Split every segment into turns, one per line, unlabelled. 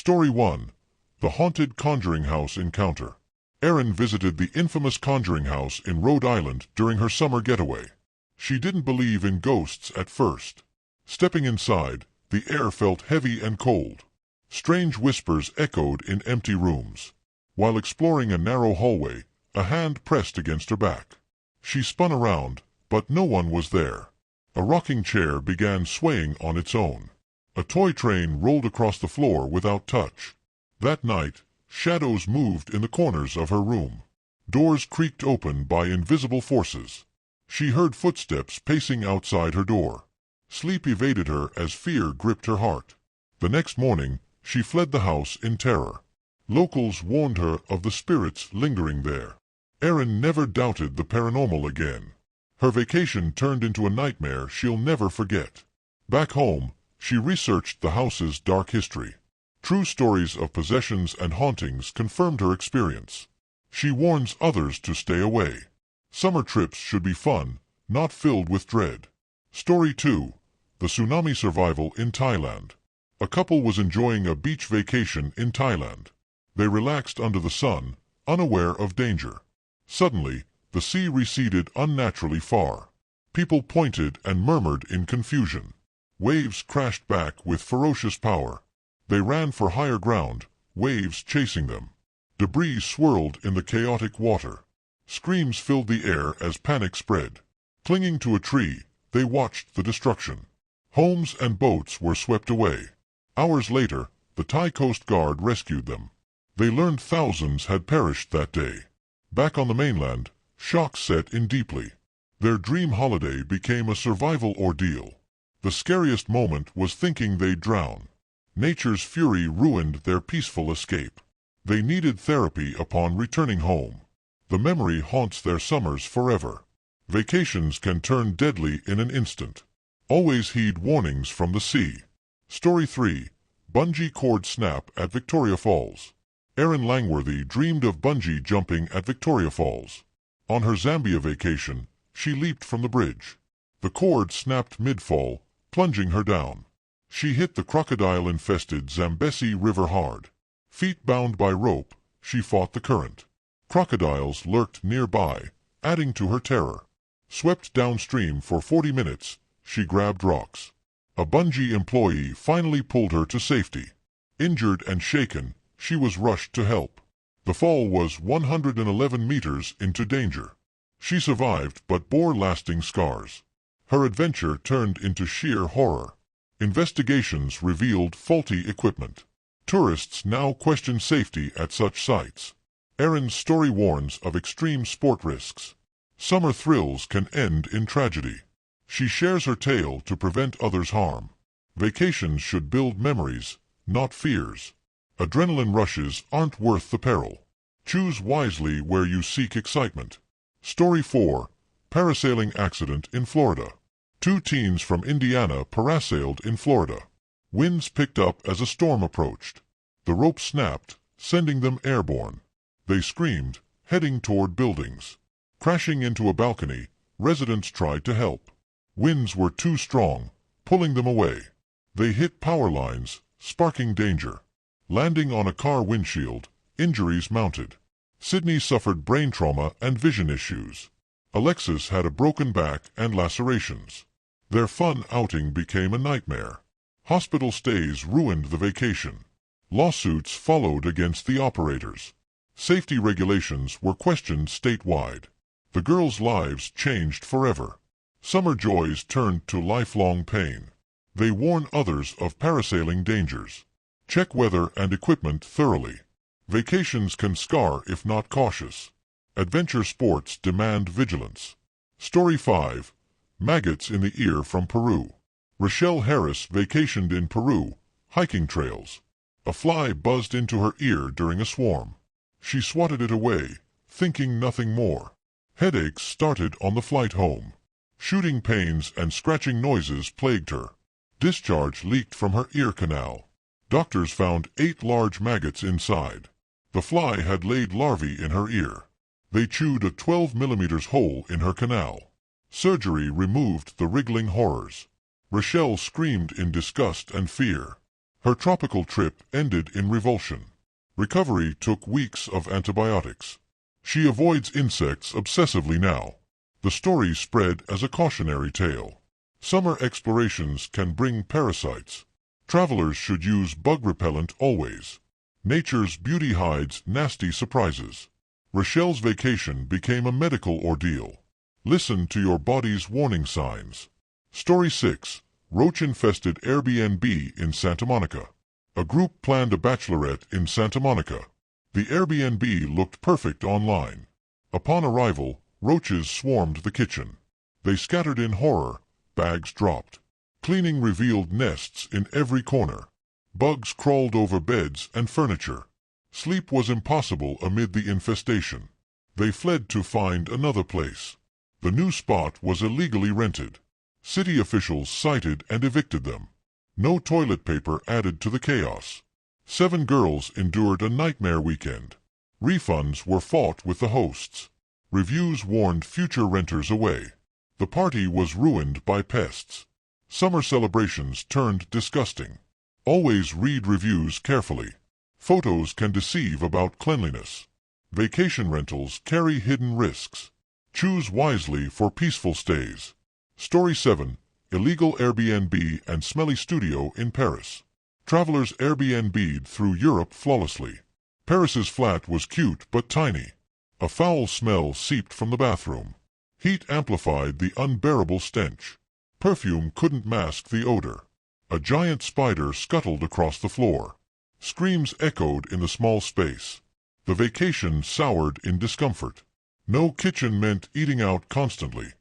Story 1. The Haunted Conjuring House Encounter. Erin visited the infamous Conjuring House in Rhode Island during her summer getaway. She didn't believe in ghosts at first. Stepping inside, the air felt heavy and cold. Strange whispers echoed in empty rooms. While exploring a narrow hallway, a hand pressed against her back. She spun around, but no one was there. A rocking chair began swaying on its own. A toy train rolled across the floor without touch. That night, shadows moved in the corners of her room. Doors creaked open by invisible forces. She heard footsteps pacing outside her door. Sleep evaded her as fear gripped her heart. The next morning, she fled the house in terror. Locals warned her of the spirits lingering there. Erin never doubted the paranormal again. Her vacation turned into a nightmare she'll never forget. Back home, she researched the house's dark history. True stories of possessions and hauntings confirmed her experience. She warns others to stay away. Summer trips should be fun, not filled with dread. Story 2. The Tsunami Survival in Thailand. A couple was enjoying a beach vacation in Thailand. They relaxed under the sun, unaware of danger. Suddenly, the sea receded unnaturally far. People pointed and murmured in confusion. Waves crashed back with ferocious power. They ran for higher ground, waves chasing them. Debris swirled in the chaotic water. Screams filled the air as panic spread. Clinging to a tree, they watched the destruction. Homes and boats were swept away. Hours later, the Thai Coast Guard rescued them. They learned thousands had perished that day. Back on the mainland, shock set in deeply. Their dream holiday became a survival ordeal. The scariest moment was thinking they'd drown. Nature's fury ruined their peaceful escape. They needed therapy upon returning home. The memory haunts their summers forever. Vacations can turn deadly in an instant. Always heed warnings from the sea. Story 3. Bungee cord snap at Victoria Falls. Erin Langworthy dreamed of bungee jumping at Victoria Falls. On her Zambia vacation, she leaped from the bridge. The cord snapped mid-fall, plunging her down. She hit the crocodile-infested Zambesi River hard. Feet bound by rope, she fought the current. Crocodiles lurked nearby, adding to her terror. Swept downstream for 40 minutes, she grabbed rocks. A bungee employee finally pulled her to safety. Injured and shaken, she was rushed to help. The fall was 111 meters into danger. She survived but bore lasting scars. Her adventure turned into sheer horror. Investigations revealed faulty equipment. Tourists now question safety at such sites. Erin's story warns of extreme sport risks. Summer thrills can end in tragedy. She shares her tale to prevent others' harm. Vacations should build memories, not fears. Adrenaline rushes aren't worth the peril. Choose wisely where you seek excitement. Story 4. Parasailing accident in Florida. Two teens from Indiana parasailed in Florida. Winds picked up as a storm approached. The rope snapped, sending them airborne. They screamed, heading toward buildings. Crashing into a balcony, residents tried to help. Winds were too strong, pulling them away. They hit power lines, sparking danger. Landing on a car windshield, injuries mounted. Sydney suffered brain trauma and vision issues. Alexis had a broken back and lacerations. Their fun outing became a nightmare. Hospital stays ruined the vacation. Lawsuits followed against the operators. Safety regulations were questioned statewide. The girls' lives changed forever. Summer joys turned to lifelong pain. They warn others of parasailing dangers. Check weather and equipment thoroughly. Vacations can scar if not cautious. Adventure sports demand vigilance. Story 5. Maggots in the ear from Peru. Rochelle Harris vacationed in Peru, hiking trails. A fly buzzed into her ear during a swarm. She swatted it away, thinking nothing more. Headaches started on the flight home. Shooting pains and scratching noises plagued her. Discharge leaked from her ear canal. Doctors found 8 large maggots inside. The fly had laid larvae in her ear. They chewed a 12mm hole in her canal. Surgery removed the wriggling horrors. Rochelle screamed in disgust and fear. Her tropical trip ended in revulsion. Recovery took weeks of antibiotics. She avoids insects obsessively now. The story spread as a cautionary tale. Summer explorations can bring parasites. Travelers should use bug repellent always. Nature's beauty hides nasty surprises. Rochelle's vacation became a medical ordeal. Listen to your body's warning signs. Story 6. Roach-infested Airbnb in Santa Monica. A group planned a bachelorette in Santa Monica. The Airbnb looked perfect online. Upon arrival, roaches swarmed the kitchen. They scattered in horror. Bags dropped. Cleaning revealed nests in every corner. Bugs crawled over beds and furniture. Sleep was impossible amid the infestation. They fled to find another place. The new spot was illegally rented. City officials cited and evicted them. No toilet paper added to the chaos. 7 girls endured a nightmare weekend. Refunds were fought with the hosts. Reviews warned future renters away. The party was ruined by pests. Summer celebrations turned disgusting. Always read reviews carefully. Photos can deceive about cleanliness. Vacation rentals carry hidden risks. Choose wisely for peaceful stays. Story 7. Illegal Airbnb and Smelly Studio in Paris. Travelers Airbnb'd through Europe flawlessly. Paris's flat was cute but tiny. A foul smell seeped from the bathroom. Heat amplified the unbearable stench. Perfume couldn't mask the odor. A giant spider scuttled across the floor. Screams echoed in the small space. The vacation soured in discomfort. No kitchen meant eating out constantly.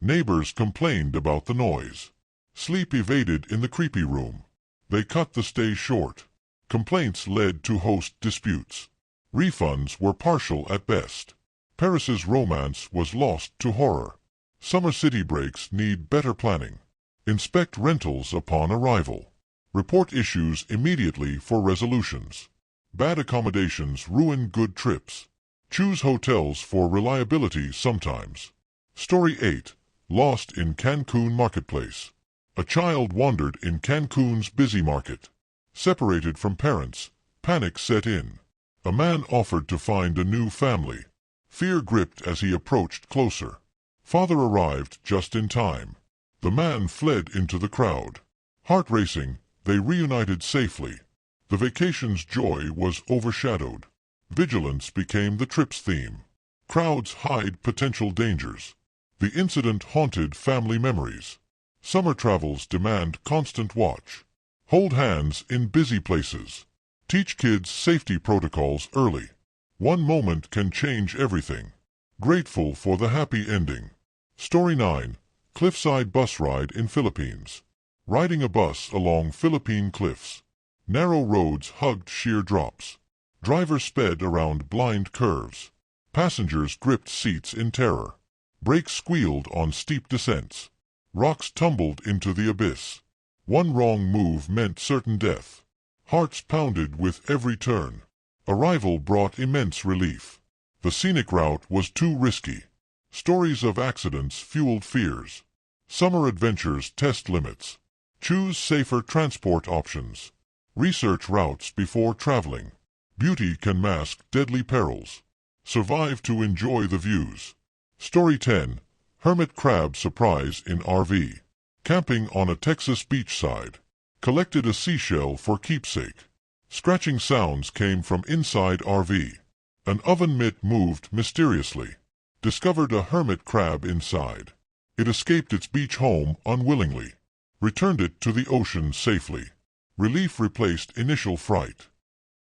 Neighbors complained about the noise. Sleep evaded in the creepy room. They cut the stay short. Complaints led to host disputes. Refunds were partial at best. Paris's romance was lost to horror. Summer city breaks need better planning. Inspect rentals upon arrival. Report issues immediately for resolutions. Bad accommodations ruin good trips. Choose hotels for reliability sometimes. Story 8. Lost in Cancun Marketplace. A child wandered in Cancun's busy market. Separated from parents, panic set in. A man offered to find a new family. Fear gripped as he approached closer. Father arrived just in time. The man fled into the crowd. Heart racing, they reunited safely. The vacation's joy was overshadowed. Vigilance became the trip's theme. Crowds hide potential dangers. The incident haunted family memories. Summer travels demand constant watch. Hold hands in busy places. Teach kids safety protocols early. One moment can change everything. Grateful for the happy ending. Story 9. Cliffside Bus Ride in Philippines. Riding a bus along Philippine cliffs. Narrow roads hugged sheer drops. Drivers sped around blind curves. Passengers gripped seats in terror. Brakes squealed on steep descents. Rocks tumbled into the abyss. One wrong move meant certain death. Hearts pounded with every turn. Arrival brought immense relief. The scenic route was too risky. Stories of accidents fueled fears. Summer adventures test limits. Choose safer transport options. Research routes before traveling. Beauty can mask deadly perils. Survive to enjoy the views. Story 10. Hermit crab surprise in RV. Camping on a Texas beachside. Collected a seashell for keepsake. Scratching sounds came from inside RV. An oven mitt moved mysteriously. Discovered a hermit crab inside. It escaped its beach home unwillingly. Returned it to the ocean safely. Relief replaced initial fright.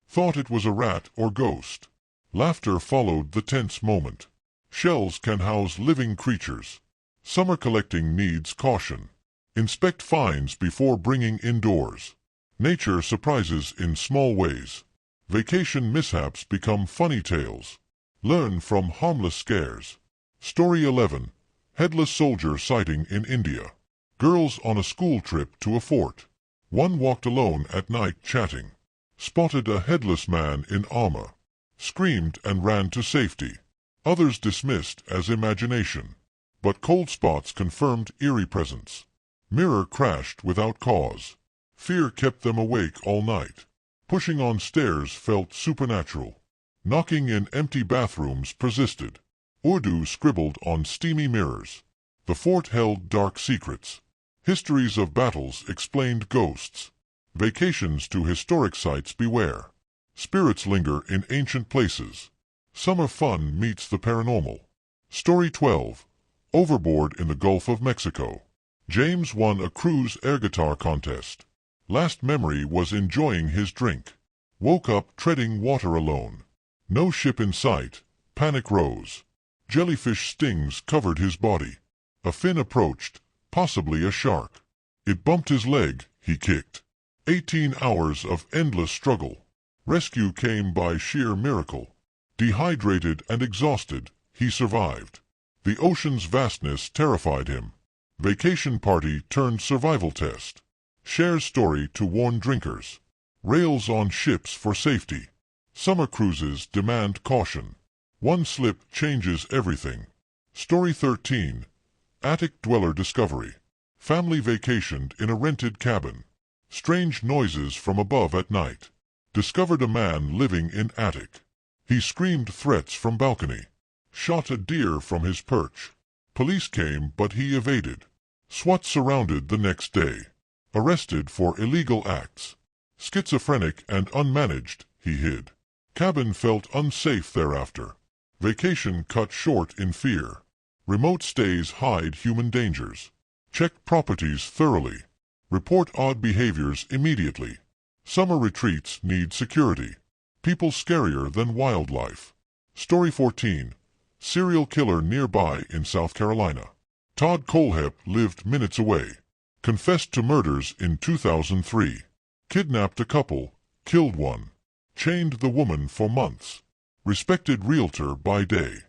Thought it was a rat or ghost. Laughter followed the tense moment. Shells can house living creatures. Summer collecting needs caution. Inspect finds before bringing indoors. Nature surprises in small ways. Vacation mishaps become funny tales. Learn from harmless scares. Story 11. Headless soldier sighting in India. Girls on a school trip to a fort. One walked alone at night chatting. Spotted a headless man in armor. Screamed and ran to safety. Others dismissed as imagination. But cold spots confirmed eerie presence. Mirror crashed without cause. Fear kept them awake all night. Pushing on stairs felt supernatural. Knocking in empty bathrooms persisted. Urdu scribbled on steamy mirrors. The fort held dark secrets. Histories of battles explained ghosts. Vacations to historic sites beware. Spirits linger in ancient places. Summer fun meets the paranormal. Story 12. Overboard in the Gulf of Mexico. James won a cruise air guitar contest. Last memory was enjoying his drink. Woke up treading water alone. No ship in sight. Panic rose. Jellyfish stings covered his body. A fin approached, possibly a shark. It bumped his leg, he kicked. 18 hours of endless struggle. Rescue came by sheer miracle. Dehydrated and exhausted, he survived. The ocean's vastness terrified him. Vacation party turned survival test. Shares story to warn drinkers. Rails on ships for safety. Summer cruises demand caution. One slip changes everything. Story 13. Attic dweller discovery. Family vacationed in a rented cabin. Strange noises from above at night. Discovered a man living in attic. He screamed threats from balcony. Shot a deer from his perch. Police came, but he evaded. SWAT surrounded the next day. Arrested for illegal acts. Schizophrenic and unmanaged, he hid. Cabin felt unsafe thereafter. Vacation cut short in fear. Remote stays hide human dangers. Check properties thoroughly. Report odd behaviors immediately. Summer retreats need security. People scarier than wildlife. Story 14. Serial killer nearby in South Carolina. Todd Colehep lived minutes away. Confessed to murders in 2003. Kidnapped a couple, killed one. Chained the woman for months. Respected realtor by day.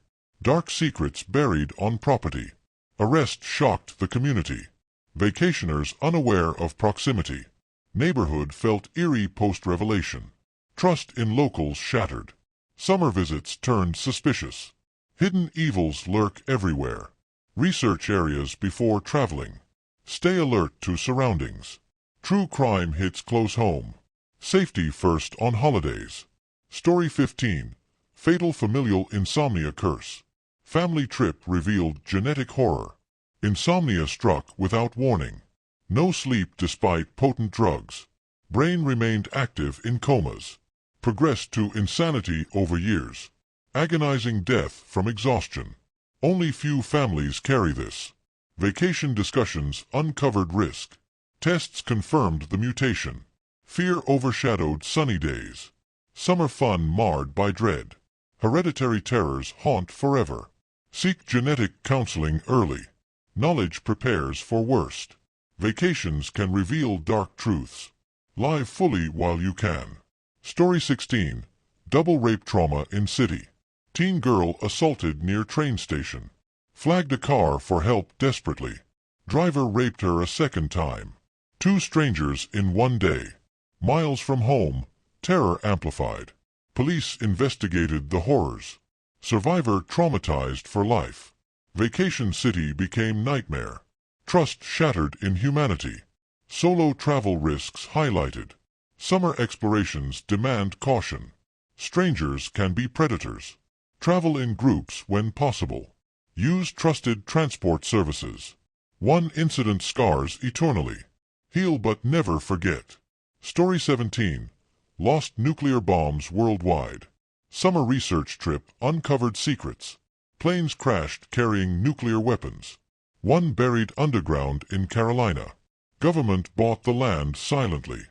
Dark secrets buried on property. Arrest shocked the community. Vacationers unaware of proximity. Neighborhood felt eerie post-revelation. Trust in locals shattered. Summer visits turned suspicious. Hidden evils lurk everywhere. Research areas before traveling. Stay alert to surroundings. True crime hits close home. Safety first on holidays. Story 15. Fatal familial insomnia curse. Family trip revealed genetic horror. Insomnia struck without warning. No sleep despite potent drugs. Brain remained active in comas. Progressed to insanity over years. Agonizing death from exhaustion. Only few families carry this. Vacation discussions uncovered risk. Tests confirmed the mutation. Fear overshadowed sunny days. Summer fun marred by dread. Hereditary terrors haunt forever. Seek genetic counseling early. Knowledge prepares for worst. Vacations can reveal dark truths. Live fully while you can. Story 16. Double rape trauma in city. Teen girl assaulted near train station. Flagged a car for help desperately. Driver raped her a second time. 2 strangers in one day. Miles from home, terror amplified. Police investigated the horrors. Survivor traumatized for life. Vacation city became nightmare. Trust shattered in humanity. Solo travel risks highlighted. Summer explorations demand caution. Strangers can be predators. Travel in groups when possible. Use trusted transport services. One incident scars eternally. Heal but never forget. Story 17. Lost nuclear bombs worldwide. Summer research trip uncovered secrets. Planes crashed carrying nuclear weapons. One buried underground in Carolina. Government bought the land silently.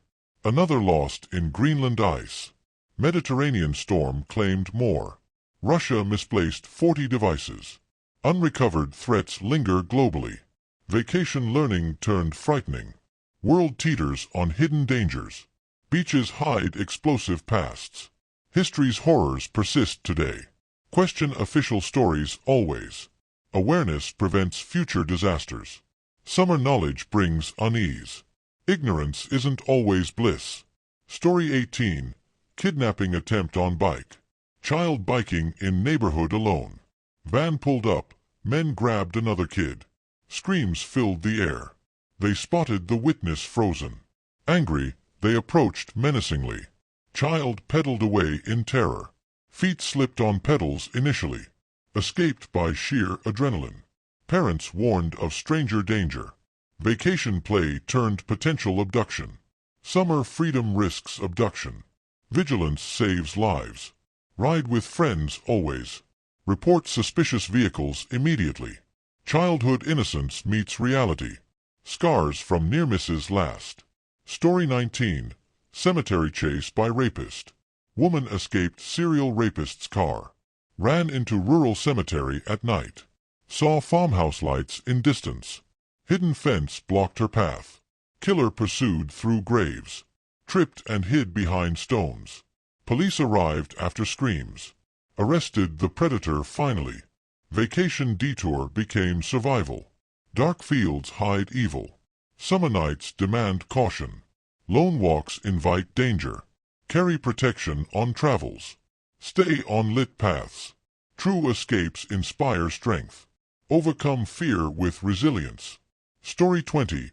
Another lost in Greenland ice. Mediterranean storm claimed more. Russia misplaced 40 devices. Unrecovered threats linger globally. Vacation learning turned frightening. World teeters on hidden dangers. Beaches hide explosive pasts. History's horrors persist today. Question official stories always. Awareness prevents future disasters. Summer knowledge brings unease. Ignorance isn't always bliss. Story 18. Kidnapping attempt on bike. Child biking in neighborhood alone. Van pulled up, men grabbed another kid. Screams filled the air. They spotted the witness frozen. Angry, they approached menacingly. Child pedaled away in terror. Feet slipped on pedals initially. Escaped by sheer adrenaline. Parents warned of stranger danger. Vacation play turned potential abduction. Summer freedom risks abduction. Vigilance saves lives. Ride with friends always. Report suspicious vehicles immediately. Childhood innocence meets reality. Scars from near misses last. Story 19. Cemetery chase by rapist. Woman escaped serial rapist's car. Ran into rural cemetery at night. Saw farmhouse lights in distance. Hidden fence blocked her path. Killer pursued through graves. Tripped and hid behind stones. Police arrived after screams. Arrested the predator finally. Vacation detour became survival. Dark fields hide evil. Summer nights demand caution. Lone walks invite danger. Carry protection on travels. Stay on lit paths. True escapes inspire strength. Overcome fear with resilience. Story 20.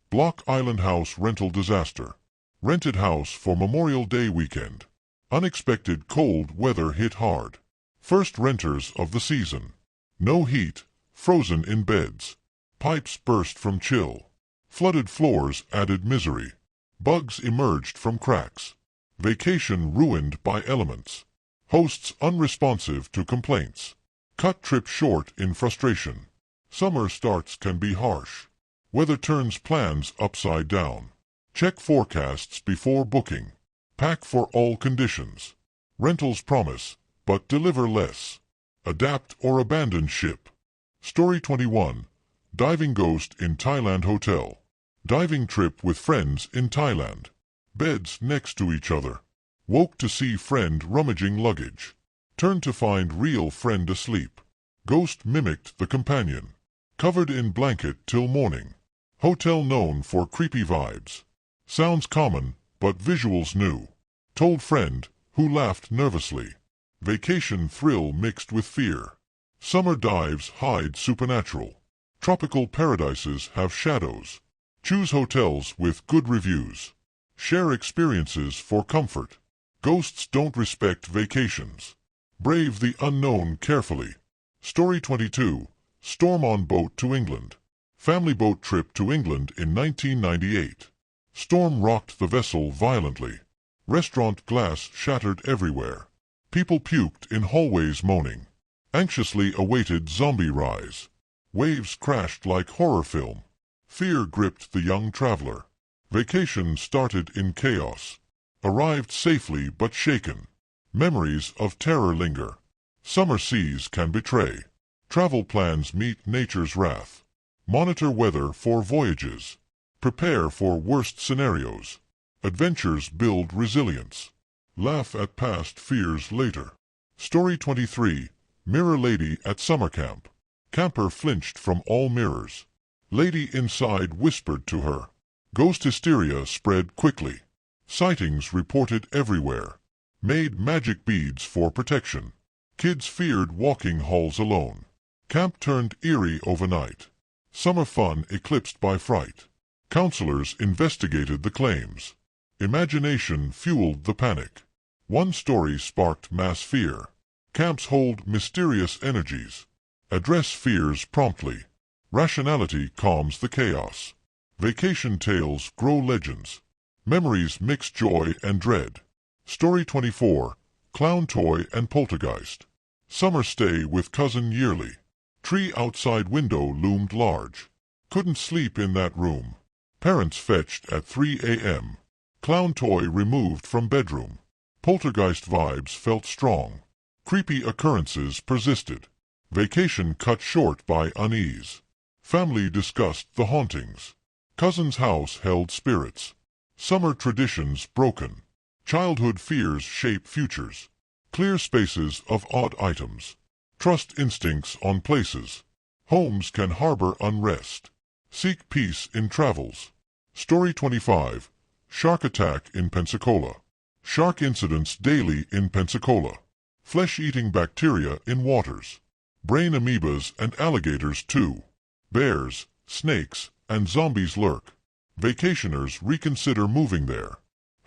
Block Island House Rental Disaster. Rented house for Memorial Day weekend. Unexpected cold weather hit hard. First renters of the season. No heat, frozen in beds. Pipes burst from chill. Flooded floors added misery. Bugs emerged from cracks. Vacation ruined by elements. Hosts unresponsive to complaints. Cut trip short in frustration. Summer starts can be harsh. Weather turns plans upside down. Check forecasts before booking. Pack for all conditions. Rentals promise, but deliver less. Adapt or abandon ship. Story 21. Diving ghost in Thailand hotel. Diving trip with friends in Thailand. Beds next to each other. Woke to see friend rummaging luggage. Turned to find real friend asleep. Ghost mimicked the companion. Covered in blanket till morning. Hotel known for creepy vibes. Sounds common, but visuals new. Told friend, who laughed nervously. Vacation thrill mixed with fear. Summer dives hide supernatural. Tropical paradises have shadows. Choose hotels with good reviews. Share experiences for comfort. Ghosts don't respect vacations. Brave the unknown carefully. Story 22. Storm on boat to England. Family boat trip to England in 1998. Storm rocked the vessel violently. Restaurant glass shattered everywhere. People puked in hallways moaning. Anxiously awaited zombie rise. Waves crashed like horror film. Fear gripped the young traveler. Vacation started in chaos. Arrived safely but shaken. Memories of terror linger. Summer seas can betray. Travel plans meet nature's wrath. Monitor weather for voyages. Prepare for worst scenarios. Adventures build resilience. Laugh at past fears later. Story 23. Mirror Lady at Summer Camp. Camper flinched from all mirrors. Lady inside whispered to her. Ghost hysteria spread quickly. Sightings reported everywhere. Made magic beads for protection. Kids feared walking halls alone. Camp turned eerie overnight. Summer fun eclipsed by fright. Counselors investigated the claims. Imagination fueled the panic. One story sparked mass fear. Camps hold mysterious energies. Address fears promptly. Rationality calms the chaos. Vacation tales grow legends. Memories mix joy and dread. Story 24. Clown toy and poltergeist. Summer stay with cousin yearly. Tree outside window loomed large. Couldn't sleep in that room. Parents fetched at 3 a.m. Clown toy removed from bedroom. Poltergeist vibes felt strong. Creepy occurrences persisted. Vacation cut short by unease. Family discussed the hauntings. Cousin's house held spirits. Summer traditions broken. Childhood fears shape futures. Clear spaces of odd items. Trust instincts on places. Homes can harbor unrest. Seek peace in travels. Story 25. Shark attack in Pensacola. Shark incidents daily in Pensacola. Flesh-eating bacteria in waters. Brain amoebas and alligators too. Bears, snakes, and zombies lurk. Vacationers reconsider moving there.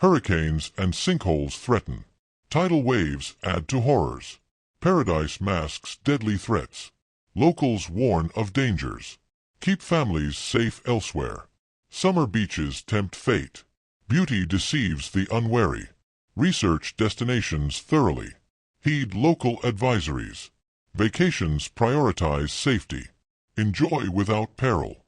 Hurricanes and sinkholes threaten. Tidal waves add to horrors. Paradise masks deadly threats. Locals warn of dangers. Keep families safe elsewhere. Summer beaches tempt fate. Beauty deceives the unwary. Research destinations thoroughly. Heed local advisories. Vacations prioritize safety. Enjoy without peril.